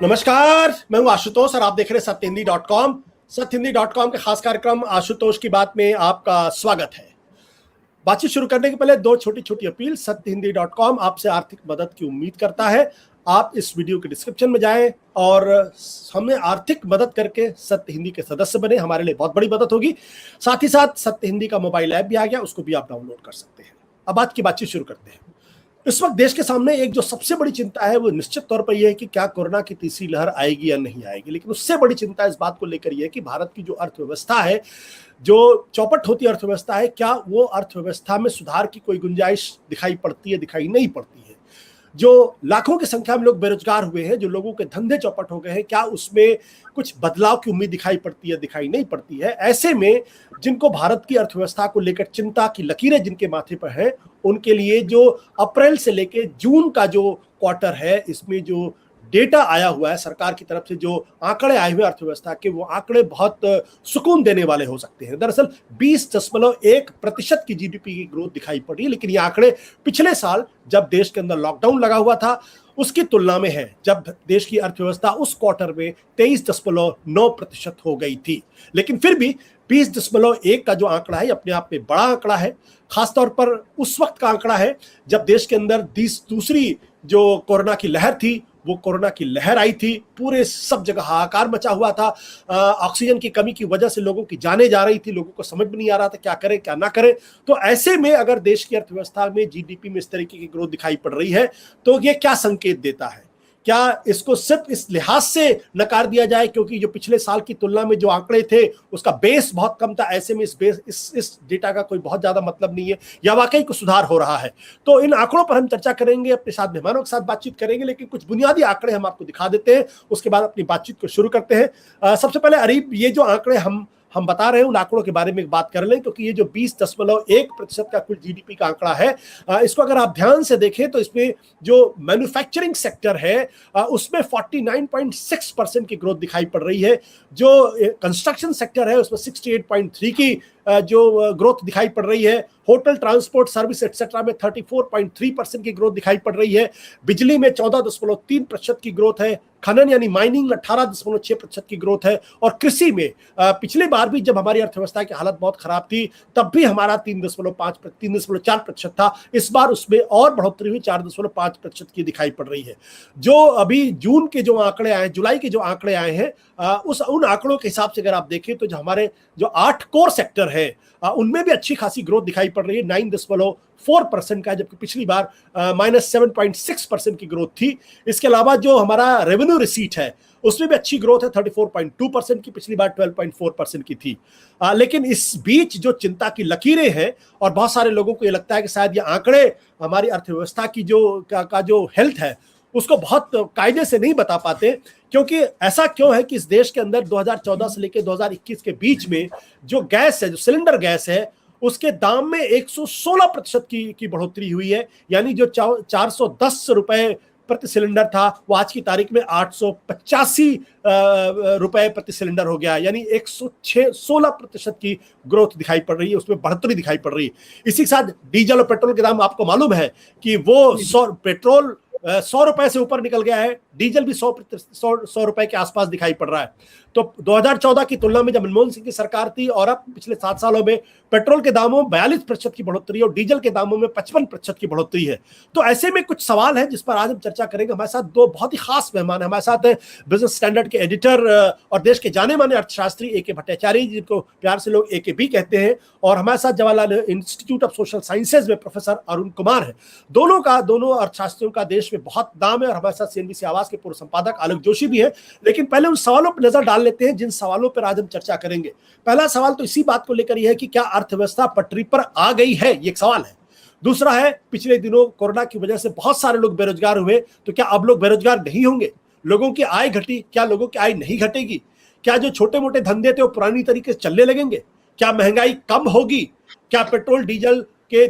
नमस्कार, मैं हूं आशुतोष और आप देख रहे हैं सत्यहिंदी.com। सत्यहिंदी.com के खास कार्यक्रम आशुतोष की बात में आपका स्वागत है। बातचीत शुरू करने के पहले दो छोटी छोटी अपील। सत्यहिंदी.com आपसे आर्थिक मदद की उम्मीद करता है। आप इस वीडियो के डिस्क्रिप्शन में जाएं और हमें आर्थिक मदद करके सत्य हिंदी के सदस्य बने, हमारे लिए बहुत बड़ी मदद होगी। साथ ही साथ सत्य हिंदी का मोबाइल ऐप भी आ गया, उसको भी आप डाउनलोड कर सकते हैं। अब आज की बातचीत शुरू करते हैं। इस वक्त देश के सामने एक जो सबसे बड़ी चिंता है वो निश्चित तौर पर यह है कि क्या कोरोना की तीसरी लहर आएगी या नहीं आएगी। लेकिन उससे बड़ी चिंता इस बात को लेकर यह है कि भारत की जो अर्थव्यवस्था है, जो चौपट होती अर्थव्यवस्था है, क्या वो अर्थव्यवस्था में सुधार की कोई गुंजाइश दिखाई पड़ती है, दिखाई नहीं पड़ती है। जो लाखों की संख्या में लोग बेरोजगार हुए हैं, जो लोगों के धंधे चौपट हो गए हैं, क्या उसमें कुछ बदलाव की उम्मीद दिखाई पड़ती है, दिखाई नहीं पड़ती है। ऐसे में जिनको भारत की अर्थव्यवस्था को लेकर चिंता की लकीरें जिनके माथे पर हैं, उनके लिए जो अप्रैल से लेकर जून का जो क्वार्टर है, इसमें जो डेटा आया हुआ है सरकार की तरफ से, जो आंकड़े आए हुए अर्थव्यवस्था के, वो आंकड़े बहुत सुकून देने वाले हो सकते हैं। दरअसल 20.1% की जीडीपी की ग्रोथ दिखाई पड़ी, लेकिन ये आंकड़े पिछले साल जब देश के अंदर लॉकडाउन लगा हुआ था उसकी तुलना में है, जब देश की अर्थव्यवस्था उस क्वार्टर में 23.9% हो गई थी। लेकिन फिर भी 20.1 का जो आंकड़ा है अपने आप में बड़ा आंकड़ा है। खासतौर पर उस वक्त का आंकड़ा है जब देश के अंदर दूसरी जो कोरोना की लहर थी, वो कोरोना की लहर आई थी, पूरे सब जगह हाहाकार मचा हुआ था। ऑक्सीजन की कमी की वजह से लोगों की जानें जा रही थी, लोगों को समझ में नहीं आ रहा था क्या करें क्या ना करें। तो ऐसे में अगर देश की अर्थव्यवस्था में जीडीपी में इस तरीके की ग्रोथ दिखाई पड़ रही है तो ये क्या संकेत देता है? क्या इसको सिर्फ इस लिहाज से नकार दिया जाए क्योंकि जो पिछले साल की तुलना में जो आंकड़े थे उसका बेस बहुत कम था, ऐसे में इस डेटा का कोई बहुत ज्यादा मतलब नहीं है, या वाकई कुछ सुधार हो रहा है? तो इन आंकड़ों पर हम चर्चा करेंगे, अपने साथ मेहमानों के साथ बातचीत करेंगे, लेकिन कुछ बुनियादी आंकड़े हम आपको दिखा देते हैं, उसके बाद अपनी बातचीत को शुरू करते हैं। सबसे पहले अरीब, ये जो आंकड़े हम बता रहे हैं उन आंकड़ों के बारे में बात कर लें, क्योंकि ये जो 20.1% का कुल जीडीपी का आंकड़ा है, इसको अगर आप ध्यान से देखें तो इसमें जो मैन्युफैक्चरिंग सेक्टर है उसमें 49.6% की ग्रोथ दिखाई पड़ रही है। जो कंस्ट्रक्शन सेक्टर है उसमें 68.3 की जो ग्रोथ दिखाई पड़ रही है। होटल, ट्रांसपोर्ट, सर्विस एक्सेट्रा में 34.3% की ग्रोथ दिखाई पड़ रही है। बिजली में 14.3% की ग्रोथ है। खनन यानी माइनिंग 18.6% की ग्रोथ है। और कृषि में पिछली बार भी जब हमारी अर्थव्यवस्था की हालत बहुत खराब थी तब भी हमारा 3.4% था। इस बार उसमें और बढ़ोतरी हुई, 4.5% की दिखाई पड़ रही है। जो अभी जून के जो आंकड़े आए, जुलाई के जो आंकड़े आए हैं, उन आंकड़ों के हिसाब से अगर आप देखें तो जो हमारे जो 8 कोर सेक्टर है उनमें भी अच्छी खासी ग्रोथ दिखाई पड़ रही है। 9.4% का, जबकि पिछली बार -7.6% की ग्रोथ थी। इसके अलावा जो हमारा रेवेन्यू रिसीट है उसमें भी अच्छी ग्रोथ है, 34.2% की, पिछली बार 12.4% की थी। लेकिन इस बीच जो चिंता की लकीरें हैं, और बहुत सारे लोगों को ये लगता है कि शायद ये आंकड़े हमारी अर्थव्यवस्था की जो हेल्थ है उसको बहुत कायदे से नहीं बता पाते। क्योंकि ऐसा क्यों है कि इस देश के अंदर 2014 से लेकर 2021 के बीच में जो गैस है, जो सिलेंडर गैस है, उसके दाम में 116% की बढ़ोतरी हुई है। यानी जो 410 रुपए प्रति सिलेंडर था वो आज की तारीख में 885 रुपए प्रति सिलेंडर हो गया। यानी 116% की ग्रोथ दिखाई पड़ रही है, उसमें बढ़ोतरी दिखाई पड़ रही है। इसी के साथ डीजल और पेट्रोल के दाम आपको मालूम है कि वो पेट्रोल 100 रुपए से ऊपर निकल गया है, डीजल भी 100 रुपए के आसपास दिखाई पड़ रहा है। तो 2014 की तुलना में जब मनमोहन सिंह की सरकार थी और अब पिछले 7 सालों में पेट्रोल के दामों में 42% की बढ़ोतरी और डीजल के दामों में 55% की बढ़ोतरी है। तो ऐसे में कुछ सवाल है जिस पर आज हम चर्चा करेंगे। हमारे साथ दो बहुत ही खास मेहमान हैं। हमारे साथ हैं बिजनेस स्टैंडर्ड के एडिटर और देश के जाने माने अर्थशास्त्री ए के भट्टाचार्य, जिनको प्यार से लोग ए भी कहते हैं, और हमारे साथ Jawaharlal institute of social sciences में प्रोफेसर अरुण कुमार है। दोनों अर्थशास्त्रियों का देश में बहुत दाम है। और हमारे साथ सीएनबीसी आवाज के पूर्व संपादक आलोक जोशी भी है। लेकिन पहले उन सवालों पर नजर डाल लेते हैं जिन सवालों पर आज हम चर्चा करेंगे। पहला सवाल तो इसी बात को लेकर यह है कि क्या अर्थव्यवस्था पटरी पर आ गई है, ये एक सवाल है। दूसरा है, पिछले दिनों कोरोना की वजह से बहुत सारे लोग बेरोजगार हुए, तो क्या अब लोग बेरोजगार नहीं होंगे? लोगों की आय घटी, क्या लोगों की आय नहीं घटेगी? क्या जो छोटे मोटे धंधे थे वो पुरानी तरीके से चलने लगेंगे? क्या महंगाई कम होगी? क्या पेट्रोल डीजल के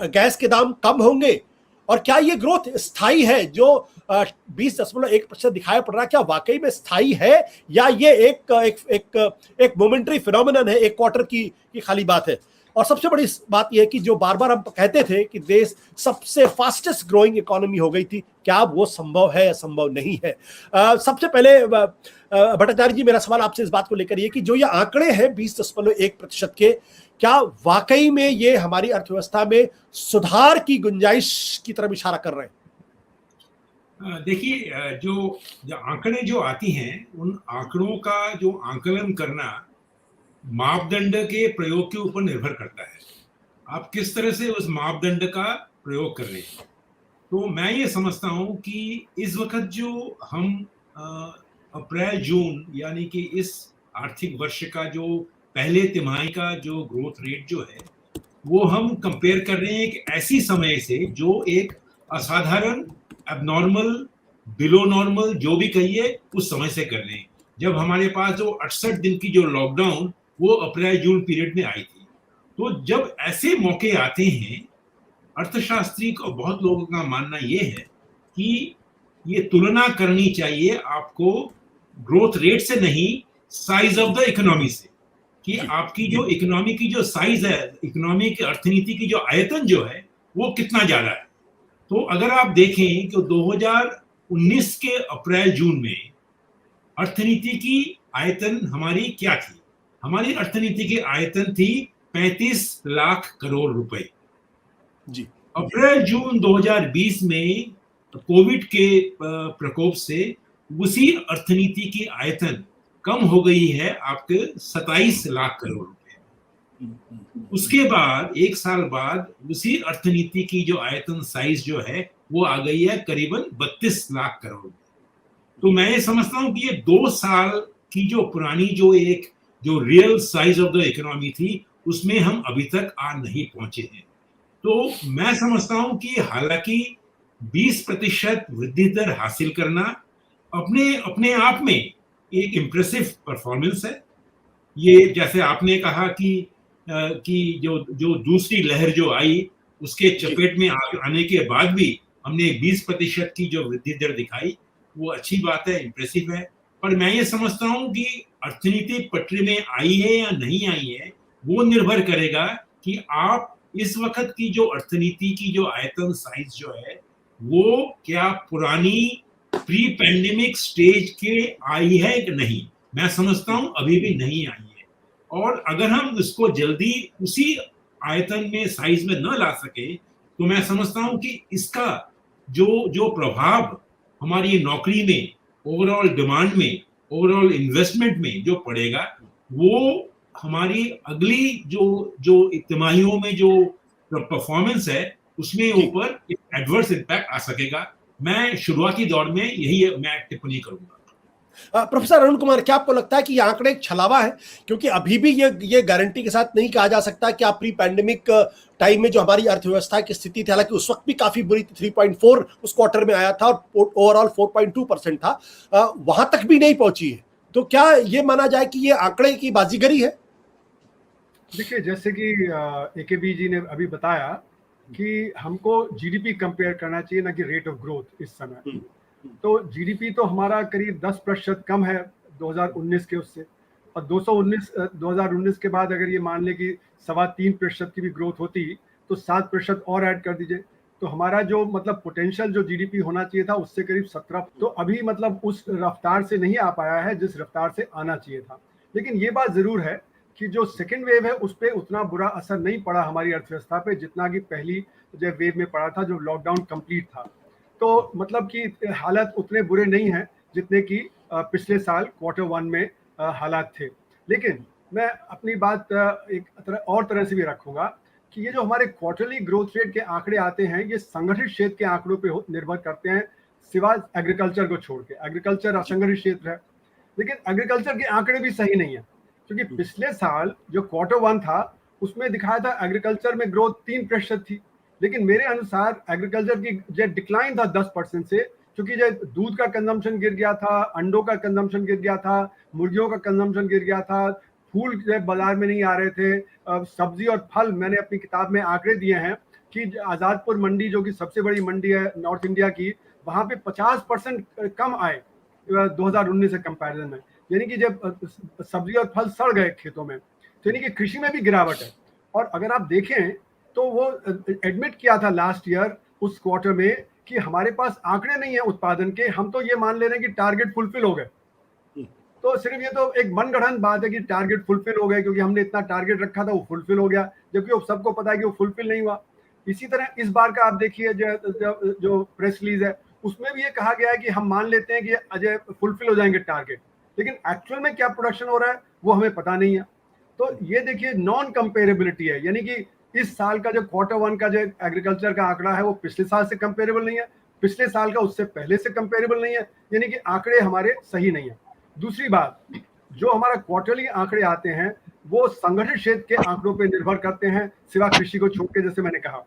गैस के दाम कम होंगे? और क्या ये ग्रोथ स्थायी है जो 20.1% दिखाई पड़ रहा है, क्या वाकई में स्थायी है, या ये एक मोमेंटरी फिनोमिनन है, एक क्वार्टर की खाली बात है? और सबसे बड़ी बात यह है कि जो बार बार हम कहते थे कि देश सबसे फास्टेस्ट ग्रोइंग इकोनॉमी हो गई थी, क्या वो संभव है या संभव नहीं है? सबसे पहले भट्टाचार्य जी, मेरा सवाल आपसे इस बात को लेकर ये कि जो ये आंकड़े हैं 20.1% के, क्या वाकई में ये हमारी अर्थव्यवस्था में सुधार की गुंजाइश की तरफ इशारा कर रहे हैं? देखिए, जो आंकड़े जो आती हैं, उन आंकड़ों का जो आंकलन करना मापदंड के प्रयोग के ऊपर निर्भर करता है। आप किस तरह से उस मापदंड का प्रयोग कर रहे हैं। तो मैं ये समझता हूं कि इस वक्त जो हम अप्रैल जून यानी कि इस आर्थिक वर्ष का जो पहले तिमाही का जो ग्रोथ रेट जो है, वो हम कंपेयर कर रहे हैं एक ऐसी समय से जो एक असाधारण, एबनॉर्मल, बिलो नॉर्मल, जो भी कहिए, उस समय से कर रहे हैं, जब हमारे पास जो 68 दिन की जो लॉकडाउन वो अप्रैल जून पीरियड में आई थी। तो जब ऐसे मौके आते हैं, अर्थशास्त्री को बहुत लोगों का मानना ये है कि ये तुलना करनी चाहिए आपको ग्रोथ रेट से नहीं, साइज ऑफ द इकोनॉमी से, कि आपकी जो इकोनॉमी की जो साइज है, इकोनॉमी की अर्थनीति की जो आयतन जो है, वो कितना ज्यादा है। तो अगर आप देखें कि 2019 के अप्रैल जून में अर्थनीति की आयतन हमारी क्या थी? हमारी अर्थनीति की आयतन थी 35 लाख करोड़ रुपए जी। अप्रैल जून 2020 में कोविड के प्रकोप से उसी अर्थनीति की आयतन कम हो गई है आपके 27 लाख करोड़ रुपए। उसके बाद एक साल बाद उसी अर्थनीति की जो आयतन साइज जो है वो आ गई है करीबन 32 लाख करोड़। तो मैं ये समझता हूं कि ये 2 साल की जो पुरानी जो real size of the economy थी, उसमें हम अभी तक आ नहीं पहुंचे हैं। तो मैं समझता हूं कि हालांकि 20% वृद्धि दर हासिल करना अपने आप में एक इम्प्रेसिव परफॉर्मेंस है। ये जैसे आपने कहा कि जो दूसरी लहर जो आई, उसके चपेट में आने के बाद भी हमने 20% की जो वृद्धि दर दिखाई, वो अच्छी बात है, इम्प्रेसिव है। पर मैं ये समझता हूं कि अर्थनीति पटरी में आई है या नहीं आई है, वो निर्भर करेगा कि आप इस वक्त की जो अर्थनीति की जो आयतन साइज जो है, वो क्या पुरानी प्री पैंडेमिक स्टेज के आई है कि नहीं। मैं समझता हूं अभी भी नहीं आई है। और अगर हम इसको जल्दी उसी आयतन में, साइज में न ला सके, तो मैं समझता हूं कि इसका जो प्रभाव हमारी नौकरी में, ओवरऑल डिमांड में, ओवरऑल इन्वेस्टमेंट में जो पड़ेगा, वो हमारी अगली जो तिमाहियों में जो परफॉर्मेंस है, उसमें ऊपर एडवर्स इंपैक्ट आ सकेगा। मैं शुरुआती दौर में यही मैं टिप्पणी करूंगा। प्रोफेसर अरुण कुमार, क्या आपको लगता है कि ये आंकड़े एक छलावा है? क्योंकि अभी भी ये गारंटी के साथ नहीं कहा जा सकता कि आप प्री पैंडेमिक टाइम में जो हमारी अर्थव्यवस्था की स्थिति थी, हालांकि उस वक्त भी काफी बुरी थी, 3.4 उस क्वार्टर में आया था और ओवरऑल 4.2% था, वहां तक भी नहीं पहुंची है। तो क्या ये माना जाए कि ये आंकड़े की बाजीगरी है? देखिए, जैसे कि AKB जी ने अभी बताया कि हमको जीडीपी कंपेयर करना चाहिए, ना कि रेट ऑफ ग्रोथ इस समय। तो जीडीपी तो हमारा करीब 10% कम है 2019 के उससे, और 2019 के बाद अगर ये मान ले कि 3.25% की भी ग्रोथ होती तो 7% और ऐड कर दीजिए, तो हमारा जो मतलब पोटेंशियल जो जीडीपी होना चाहिए था उससे करीब 17। तो अभी मतलब उस रफ्तार से नहीं आ पाया है जिस रफ्तार से आना चाहिए था। लेकिन ये बात जरूर है कि जो सेकेंड वेव है उस पर उतना बुरा असर नहीं पड़ा हमारी अर्थव्यवस्था पे जितना कि पहली जो वेव में पड़ा था, जो लॉकडाउन कंप्लीट था। तो मतलब कि हालात उतने बुरे नहीं हैं जितने कि पिछले साल Q1 में हालात थे। लेकिन मैं अपनी बात एक और तरह से भी रखूंगा कि ये जो हमारे क्वार्टरली ग्रोथ रेट के आंकड़े आते हैं, ये संगठित क्षेत्र के आंकड़ों पे निर्भर करते हैं, सिवाय एग्रीकल्चर को छोड़ के। एग्रीकल्चर असंगठित क्षेत्र है, लेकिन एग्रीकल्चर के आंकड़े भी सही नहीं है, क्योंकि पिछले साल जो Q1 था उसमें दिखाया था एग्रीकल्चर में ग्रोथ 3% थी, लेकिन मेरे अनुसार एग्रीकल्चर की जो डिक्लाइन था 10% से, क्योंकि जो दूध का कंजम्पशन गिर गया था, अंडों का कंजम्पशन गिर गया था, मुर्गियों का कंजम्पशन गिर गया था, फूल बाजार में नहीं आ रहे थे, सब्जी और फल। मैंने अपनी किताब में आंकड़े दिए हैं कि आज़ादपुर मंडी जो कि सबसे बड़ी मंडी है नॉर्थ इंडिया की, वहाँ पे 50% कम आए 2019 से कंपैरिजन में, यानी कि जब सब्जी और फल सड़ गए खेतों में, तो यानी कि कृषि में भी गिरावट है। और अगर आप देखें तो वो एडमिट किया था लास्ट ईयर उस क्वार्टर में कि हमारे पास आंकड़े नहीं है उत्पादन के, हम तो ये मान ले रहे हैं कि टारगेट फुलफिल हो गए। तो सिर्फ ये तो एक मनगढ़ंत बात है कि टारगेट फुलफिल हो गए क्योंकि हमने इतना टारगेट रखा था वो फुलफिल हो गया, जबकि वो सबको पता है कि वो फुलफिल नहीं हुआ। इसी तरह इस बार का आप देखिए जो प्रेस रिलीज है उसमें भी ये कहा गया है कि हम मान लेते हैं कि अजय फुलफिल हो जाएंगे टारगेट, लेकिन एक्चुअल में क्या प्रोडक्शन हो रहा है वो हमें पता नहीं है। तो ये देखिए नॉन कंपेरेबिलिटी है, यानी कि इस साल का जो क्वार्टर वन का जो एग्रीकल्चर का आंकड़ा है वो पिछले साल से कंपेरेबल नहीं है, पिछले साल का उससे पहले से कंपेरेबल नहीं है, यानी कि आंकड़े हमारे सही नहीं है। दूसरी बात, जो हमारा क्वार्टरली आंकड़े आते हैं वो संगठित क्षेत्र के आंकड़ों पर निर्भर करते हैं, सिवा कृषि को छोड़ के, जैसे मैंने कहा।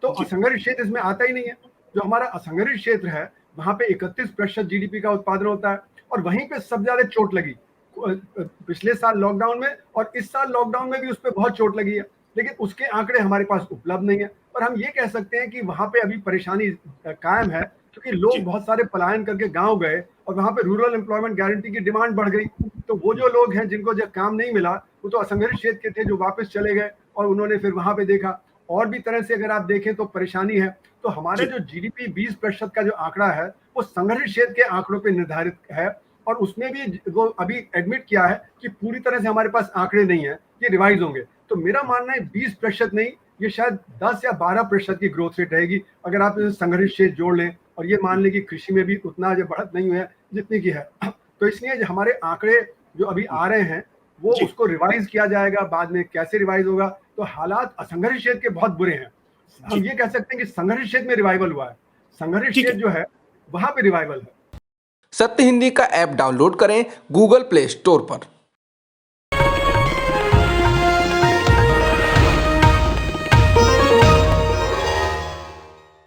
तो असंगठित क्षेत्र इसमें आता ही नहीं है। जो हमारा असंगठित क्षेत्र है वहां पे 31% जीडीपी का उत्पादन होता है और वहीं पे सबसे ज्यादा चोट लगी पिछले साल लॉकडाउन में, और इस साल लॉकडाउन में भी उस पर बहुत चोट लगी है, लेकिन उसके आंकड़े हमारे पास उपलब्ध नहीं है। और हम ये कह सकते हैं कि वहां पे अभी परेशानी कायम है क्योंकि लोग बहुत सारे पलायन करके गांव गए और वहां पे रूरल एम्प्लॉयमेंट गारंटी की डिमांड बढ़ गई। तो वो जो लोग हैं जिनको जब काम नहीं मिला वो तो असंगठित क्षेत्र के थे जो वापस चले गए और उन्होंने फिर वहां पे देखा। और भी तरह से अगर आप देखें तो परेशानी है। तो हमारे जो जीडीपी 20% का जो आंकड़ा है वो संगठित क्षेत्र के आंकड़ों पे निर्धारित है, और उसमें भी वो अभी एडमिट किया है कि पूरी तरह से हमारे पास आंकड़े नहीं है, ये रिवाइज होंगे। तो मेरा मानना है 20% नहीं, ये शायद 10 या 12% की ग्रोथ रेट रहेगी अगर आप संगठित क्षेत्र जोड़ लें, और ये मान लें कि कृषि में भी उतना जो बढ़त नहीं हुई है जितनी की है। तो इसलिए हमारे आंकड़े जो अभी आ रहे हैं वो उसको रिवाइज किया जाएगा, बाद में कैसे रिवाइज होगा। तो हालात असंगठित क्षेत्र के बहुत बुरे हैं। हम ये कह सकते हैं कि संगठित क्षेत्र में रिवाइवल हुआ है, संगठित क्षेत्र जो है वहां पे रिवाइवल है। सत्य हिंदी का ऐप डाउनलोड करें गूगल प्ले स्टोर पर।